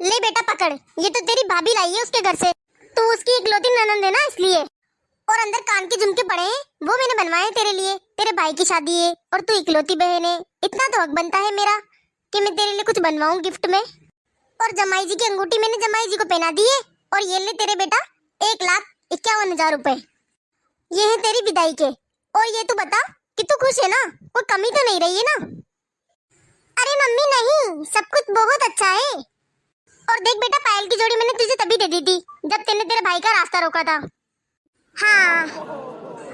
ले बेटा पकड़, ये तो तेरी भाभी लाई है उसके घर से। तू उसकी इकलौती ननंद है ना इसलिए। और अंदर कान के झुमके पड़े हैं, वो मैंने बनवाए तेरे लिए। तेरे भाई की शादी है और तू इकलौती बहन है, इतना तो हक बनता है मेरा कि मैं तेरे लिए कुछ बनवाऊं गिफ्ट में। और जमाई जी की अंगूठी मैंने जमाई जी को पहना दी है। और ये ले तेरे बेटा 1,51,000 रुपए, ये है तेरी विदाई के। और ये तू बता कि तू खुश है ना, कोई कमी तो नहीं रही है ना? अरे मम्मी नहीं, सब कुछ बहुत अच्छा है। और देख बेटा, पायल की जोड़ी मैंने तुझे तभी दे दी थी जब तेने तेरे भाई का रास्ता रोका था। हाँ,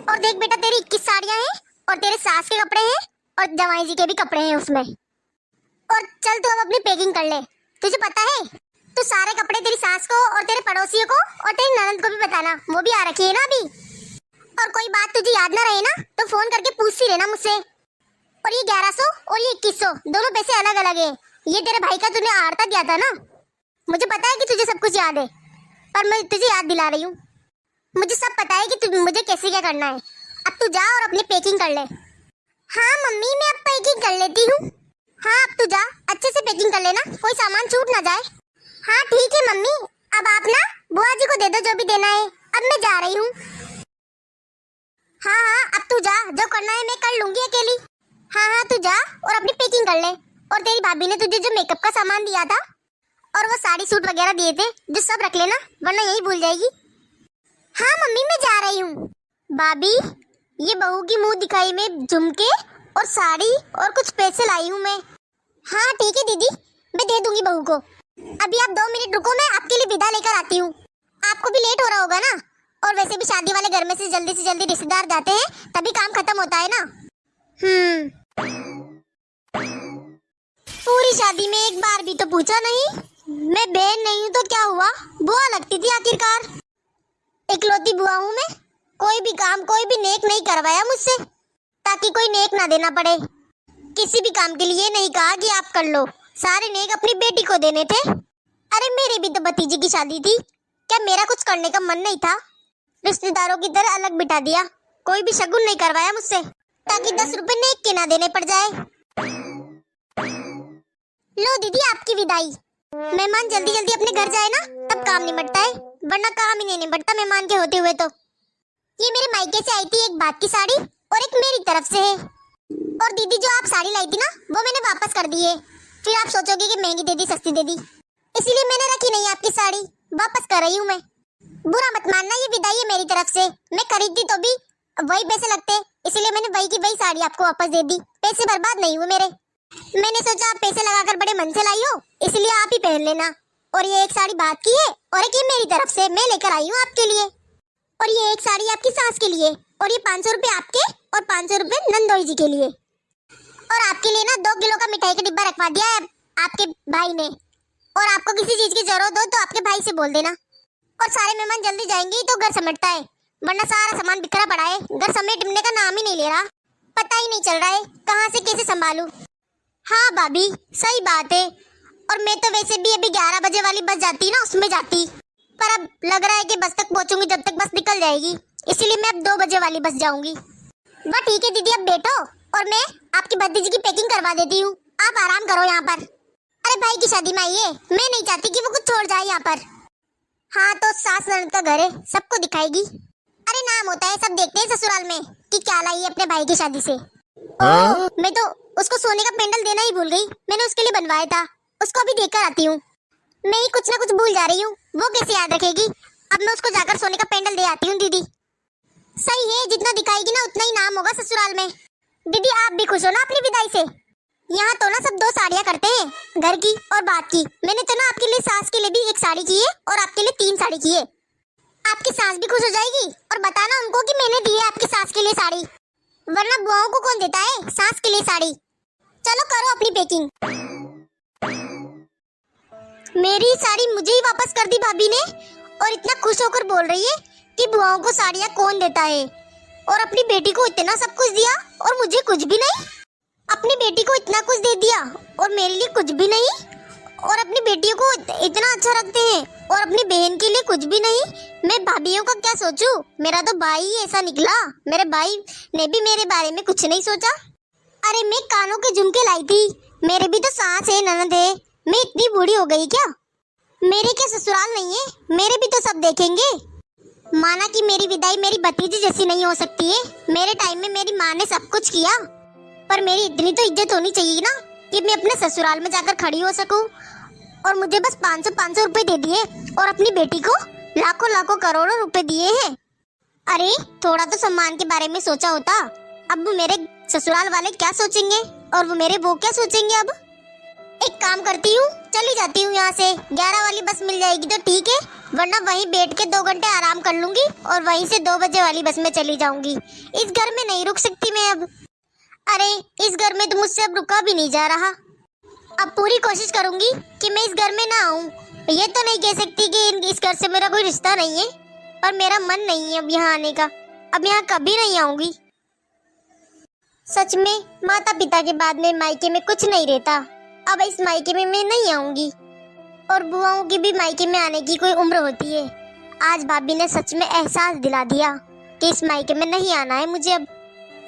और देख बेटा, तेरी 21 साड़ियां हैं और तेरे सास के कपड़े हैं और जमाई जी के भी कपड़े हैं उसमें। और चल तू अब अपनी पैकिंग कर ले। तुझे पता है, तू सारे कपड़े तेरी सास को और तेरे पड़ोसियों को और तेरी ननद को भी बताना, वो भी आ रखी है ना अभी। और कोई बात तुझे याद ना रहे ना तो फोन करके पूछती रहना मुझसे। और ये 1100 और ये 2100 दोनों पैसे अलग अलग है। ये तेरे भाई का तूने आड़ता दिया था ना। मुझे पता है कि तुझे सब कुछ याद है, पर मैं तुझे याद दिला रही हूँ। मुझे सब पता है कि मुझे कैसे क्या करना है। अब तू जा और अपनी पैकिंग कर ले। हाँ मम्मी, मैं अब पैकिंग कर लेती हूँ। हाँ अब तू जा, अच्छे से पैकिंग कर लेना, कोई सामान छूट ना जाए। हाँ ठीक है मम्मी, अब आप ना बुआ जी को दे दो जो भी देना है। अब मैं जा रही हूँ। हाँ हाँ अब तू जा, जो करना है मैं कर लूंगी अकेली। हाँ हाँ तू जा और अपनी पैकिंग कर ले। और तेरी भाभी ने तुझे जो मेकअप का सामान दिया था और वो साड़ी सूट वगैरह दिए थे, जो सब रख लेना, वरना यही भूल जाएगी। हाँ मम्मी मैं जा रही हूँ। भाभी, ये बहू की मुंह दिखाई में झुमके और साड़ी और कुछ पैसे लाई हूँ मैं। हाँ ठीक है दीदी, मैं दे दूंगी बहू को। अभी आप 2 मिनट रुको, मैं आपके लिए विदा लेकर आती हूँ। आपको भी लेट हो रहा होगा ना, और वैसे भी शादी वाले घर में से जल्दी रिश्तेदार जाते हैं, तभी काम खत्म होता है ना। पूरी शादी में एक बार भी तो पूछा नहीं। मैं बहन नहीं हूँ तो क्या हुआ, बुआ लगती थी आखिरकार। इकलौती बुआ हूँ मैं। कोई भी काम, कोई भी नेक नहीं करवाया मुझसे, ताकि कोई नेक ना देना पड़े। किसी भी काम के लिए नहीं कहा कि आप कर लो, सारे नेक अपनी बेटी को देने थे। अरे मेरी भी तो भतीजी की शादी थी, क्या मेरा कुछ करने का मन नहीं था? रिश्तेदारों की तरह अलग बिठा दिया, कोई भी शगुन नहीं करवाया मुझसे, ताकि 10 रुपए नेक के ना देने पड़ जाए। लो दीदी आपकी विदाई। मेहमान जल्दी जल्दी अपने घर जाए ना, तब काम निपटता है, वरना काम ही नहीं निपटता मेहमान के होते हुए। तो ये मेरे मायके से आई थी एक बात की साड़ी और एक मेरी तरफ से है। और दीदी जो आप साड़ी लाई थी ना, वो मैंने वापस कर दी है। फिर आप सोचोगे कि महंगी दे दी सस्ती दे दी, इसीलिए मैंने रखी नहीं आपकी साड़ी, वापस कर रही हूँ मैं। बुरा मत मानना, ये विदाई है मेरी तरफ से। मैं खरीदती तो भी वही पैसे लगते, इसलिए मैंने वही की वही साड़ी आपको वापस दे दी। पैसे बर्बाद नहीं हुए मेरे। मैंने सोचा आप पैसे लगाकर बड़े मन से लाई हो, इसलिए आप ही पहन लेना। और ये एक साड़ी बात की है और एक ये मेरी तरफ से मैं लेकर आई हूँ आपके लिए। और ये एक साड़ी आपकी सास के लिए, और ये 500 रुपए आपके और 500 रुपए नंदोई जी के लिए। और आपके लिए ना 2 किलो का मिठाई का डिब्बा रखवा दिया है आपके भाई ने। और आपको किसी चीज की जरूरत हो तो आपके भाई से बोल देना। और सारे मेहमान जल्दी जाएंगे तो घर समेटता है, वरना सारा सामान बिखरा पड़ा है, घर समेटने का नाम ही नहीं ले रहा। पता ही नहीं चल रहा है कहाँ से कैसे संभालूं। हाँ भाभी सही बात है। और मैं तो वैसे भी अभी 11 बजे वाली बस जाती ना, उसमें जाती, पर अब लग रहा है कि बस तक पहुंचूंगी जब तक बस निकल जाएगी, इसीलिए मैं अब 2 बजे वाली बस जाऊंगी। वाह ठीक है दीदी, अब बैठो और मैं आपकी भतीजी की पैकिंग करवा देती हूँ। आप आराम करो यहाँ पर। अरे भाई की शादी में आई है, मैं नहीं चाहती कि वो कुछ छोड़ जाए यहाँ पर। हाँ तो सास ननद का घर है, सबको दिखाएगी। अरे नाम होता है, सब देखते हैं ससुराल में कि क्या लाई है अपने भाई की शादी से। मैं तो उसको सोने का पेंडल देना ही भूल गई, मैंने उसके लिए बनवाया था, उसको अभी देकर आती हूँ। मैं ही कुछ ना कुछ भूल जा रही हूँ, वो कैसे याद रखेगी। अब मैं उसको जाकर सोने का पेंडल दे आती हूँ दीदी। सही है, जितना दिखाएगी ना उतना ही नाम होगा ससुराल में। दीदी आप भी खुश हो ना अपनी विदाई से? यहाँ तो ना सब 2 साड़ियाँ करते हैं, घर की और बात की। मैंने तो ना आपके लिए सास के लिए भी 1 साड़ी की है और आपके लिए 3 साड़ी की है। आपकी सास भी खुश हो जाएगी। और बताना उनको कि मैंने दी है आपकी सास के लिए साड़ी, वरना बुआओं को कौन देता है सास के लिए साड़ी। चलो करो अपनी पैकिंग। मेरी साड़ी मुझे ही वापस कर दी भाभी ने, और इतना खुश होकर बोल रही है कि बुआओं को साड़ियाँ कौन देता है। और अपनी बेटी को इतना सब कुछ दिया और मुझे कुछ भी नहीं। अपनी बेटी को इतना कुछ दे दिया और मेरे लिए कुछ भी नहीं। और अपनी बेटियों को इतना अच्छा रखते हैं और अपनी बहन के लिए कुछ भी नहीं। मैं भाभीयों का क्या सोचूं? मेरा तो भाई ही ऐसा निकला, मेरे भाई ने भी मेरे बारे में कुछ नहीं सोचा। अरे मैं कानों के झुमके लाई थी, मेरे भी तो सास है ननद है, मैं इतनी बूढ़ी हो गई क्या? मेरे क्या ससुराल नहीं है, मेरे भी तो सब देखेंगे। माना कि मेरी विदाई मेरी भतीजी जैसी नहीं हो सकती है, मेरे टाइम में मेरी माँ ने सब कुछ किया, पर मेरी इतनी तो इज्जत होनी चाहिए ना कि मैं अपने ससुराल में जाकर खड़ी हो सकूं। और मुझे बस 500 रुपए दे दिए और अपनी बेटी को लाखों लाखों करोड़ों रुपए दिए हैं। अरे थोड़ा तो सम्मान के बारे में सोचा होता। अब वो मेरे ससुराल वाले क्या सोचेंगे और वो मेरे वो क्या सोचेंगे। अब एक काम करती हूँ, चली जाती हूँ यहाँ से। 11 वाली बस मिल जाएगी तो ठीक है, वरना वहीं बैठ के 2 घंटे आराम कर लूंगी और वहीं से 2 बजे वाली बस में चली जाऊंगी। इस घर में नहीं रुक सकती मैं अब। अरे इस घर में तो मुझसे अब रुका भी नहीं जा रहा। अब पूरी कोशिश करूंगी कि मैं इस घर में ना आऊं। ये तो नहीं कह सकती कि इस घर से मेरा कोई रिश्ता नहीं है, पर मेरा मन नहीं है अब यहाँ आने का। अब यहाँ कभी नहीं आऊंगी। सच में माता पिता के बाद में मायके में कुछ नहीं रहता। अब इस मायके में मैं नहीं आऊंगी। और बुआओं की भी मायके में आने की कोई उम्र होती है। आज भाभी ने सच में एहसास दिला दिया कि इस मायके में नहीं आना है मुझे अब।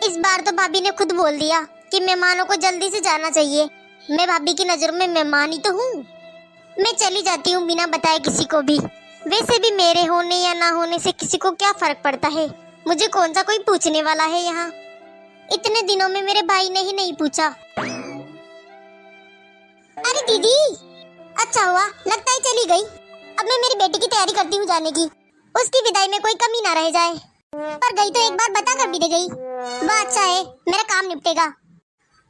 इस बार तो भाभी ने खुद बोल दिया कि मेहमानों को जल्दी से जाना चाहिए। मैं भाभी की नजरों में मेहमान ही तो हूँ। मैं चली जाती हूँ बिना बताए किसी को भी। वैसे भी मेरे होने या ना होने से किसी को क्या फर्क पड़ता है। मुझे कौन सा कोई पूछने वाला है यहाँ। इतने दिनों में मेरे भाई ने ही नहीं पूछा। अरे दीदी, अच्छा हुआ, लगता है चली गई। अब मैं मेरी बेटी की तैयारी करती हूँ जाने की। उसकी विदाई में कोई कमी ना रह जाए। पर गई तो एक बार बता कर भी दे गई। वह अच्छा है, मेरा काम निपटेगा।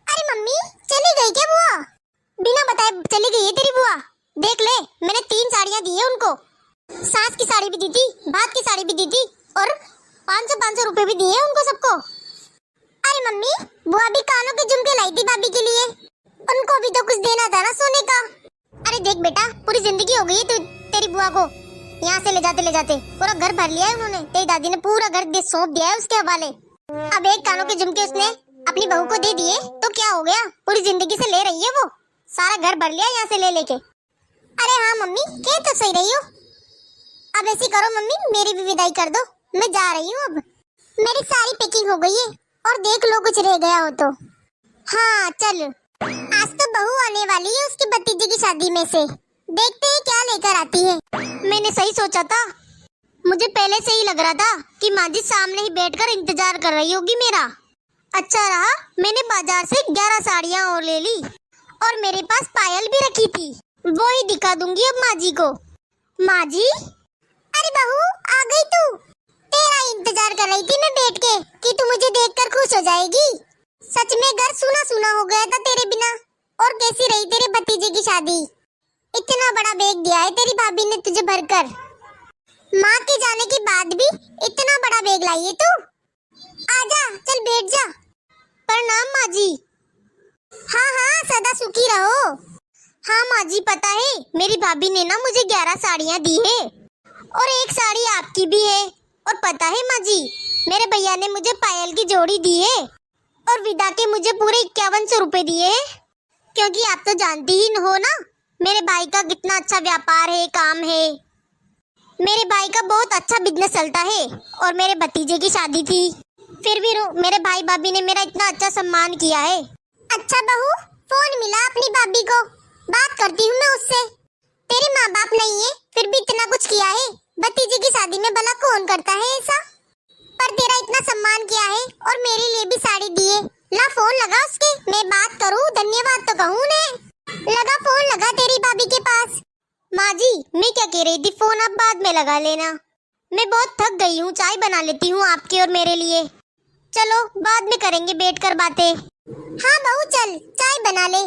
अरे मम्मी, चली गई क्या बुआ? बिना बताए चली गई है तेरी बुआ। देख ले, मैंने 3 साड़ियाँ दी है उनको। सास की साड़ी भी दी थी, भात की साड़ी भी दी थी और 500 रुपए भी दिए उनको सबको। अरे मम्मी, बुआ भी कानों के झुमके लाई थी भाभी के लिए। उनको भी तो कुछ देना था ना सोने का। अरे देख बेटा, पूरी जिंदगी हो गई है तेरी बुआ को यहाँ से ले जाते पूरा घर भर लिया है उन्होंने। तेरी दादी ने पूरा घर सौंप दिया है उसके हवाले। अब एक कानों के झुमके उसने अपनी बहू को दे दिए तो क्या हो गया, पूरी जिंदगी से ले रही है वो। सारा घर भर लिया यहाँ से ले लेके। अरे हाँ मम्मी, कह तो सही रही हो। अब ऐसी करो मम्मी, मेरी भी विदाई कर दो। मैं जा रही हूँ अब। मेरी सारी पैकिंग हो गई है और देख लो कुछ रह गया हो तो। हाँ चल, आज तो बहू आने वाली है उसकी भतीजी की शादी में से। देखते हैं क्या लेकर आती है। मैंने सही सोचा था। मुझे पहले से ही लग रहा था कि माँ जी सामने ही बैठकर इंतजार कर रही होगी मेरा। अच्छा रहा मैंने बाजार से 11 साड़ियाँ और ले ली और मेरे पास पायल भी रखी थी। वो ही दिखा दूंगी अब माँ जी को। माँ जी, अरे बहू आ गई तू। तेरा इंतजार कर रही थी मैं बैठ के कि तू मुझे देखकर खुश हो जाएगी। सच में घर सुना सुना हो गया था तेरे बिना। और कैसी रही तेरे भतीजे की शादी? इतना बड़ा बैग दिया है तेरी भाभी ने तुझे भरकर। माँ के जाने के बाद भी इतना बड़ा बैग लाई है तू। आजा, चल बैठ जा। प्रणाम माँ जी। हाँ हाँ, सदा सुखी रहो। हाँ माँ जी, पता है मेरी भाभी ने ना मुझे 11 साड़ियाँ दी है और एक साड़ी आपकी भी है। और पता है माँ जी, मेरे भैया ने मुझे पायल की जोड़ी दी है और विदा के मुझे पूरे 5100 रुपए दिए हैं। क्योंकि आप तो जानती ही हो ना मेरे भाई का कितना अच्छा व्यापार है, काम है। मेरे भाई का बहुत अच्छा बिजनेस चलता है और मेरे भतीजे की शादी थी, फिर भी मेरे भाई भाभी ने मेरा इतना अच्छा सम्मान किया है। अच्छा बहू, फोन मिला अपनी भाभी को, बात करती हूँ मैं उससे। तेरे माँ बाप नहीं है फिर भी इतना कुछ किया है। भतीजे की शादी में भला कौन करता है ऐसा? पर तेरा इतना सम्मान किया है और मेरे लिए भी साड़ी दिए। ला फोन लगा उसके, मैं बात करूँ, धन्यवाद तो कहूँ ने। लगा फोन, लगा तेरी भाभी के पास। माँ जी, मैं क्या कह रही थी, फोन आप बाद में लगा लेना। मैं बहुत थक गई हूँ, चाय बना लेती हूँ आपके और मेरे लिए। चलो बाद में करेंगे बैठकर बातें। हाँ बहू चल, चाय बना ले।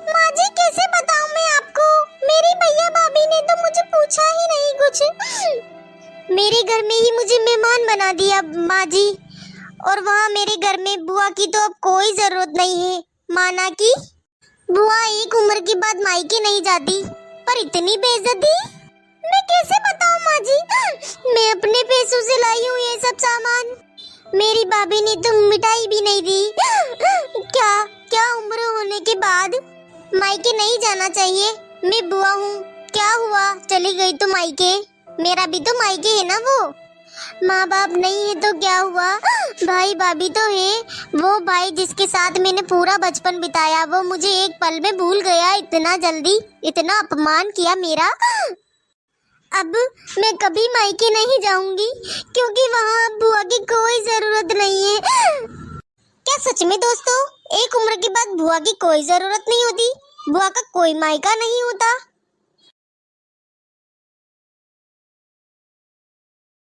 माँ जी कैसे बताऊँ मैं आपको, मेरी भैया भाभी ने तो मुझे पूछा ही नहीं कुछ। मेरे घर में ही मुझे मेहमान बना दिया माँ जी, और वहाँ मेरे घर में बुआ की तो अब कोई जरूरत नहीं है। माना कि बुआ एक उम्र के बाद मायके नहीं जाती, पर इतनी बेइज्जती मैं कैसे बताऊँ माँ जी। मैं अपने पैसों से लाई हूँ ये सब सामान। मेरी भाभी ने तो मिठाई भी नहीं दी। क्या क्या उम्र होने के बाद मायके नहीं जाना चाहिए? मैं बुआ हूँ, क्या हुआ, चली गई तो मायके, मेरा भी तो मायके है ना वो। माँ बाप नहीं है तो क्या हुआ, भाई भाभी तो है। वो भाई जिसके साथ मैंने पूरा बचपन बिताया वो मुझे एक पल में भूल गया, इतना जल्दी, इतना अपमान किया मेरा। अब मैं कभी मायके नहीं जाऊंगी क्योंकि वहाँ अब बुआ की कोई जरूरत नहीं है। क्या सच में दोस्तों, एक उम्र के बाद बुआ की कोई जरूरत नहीं होती? बुआ का कोई मायका नहीं होता?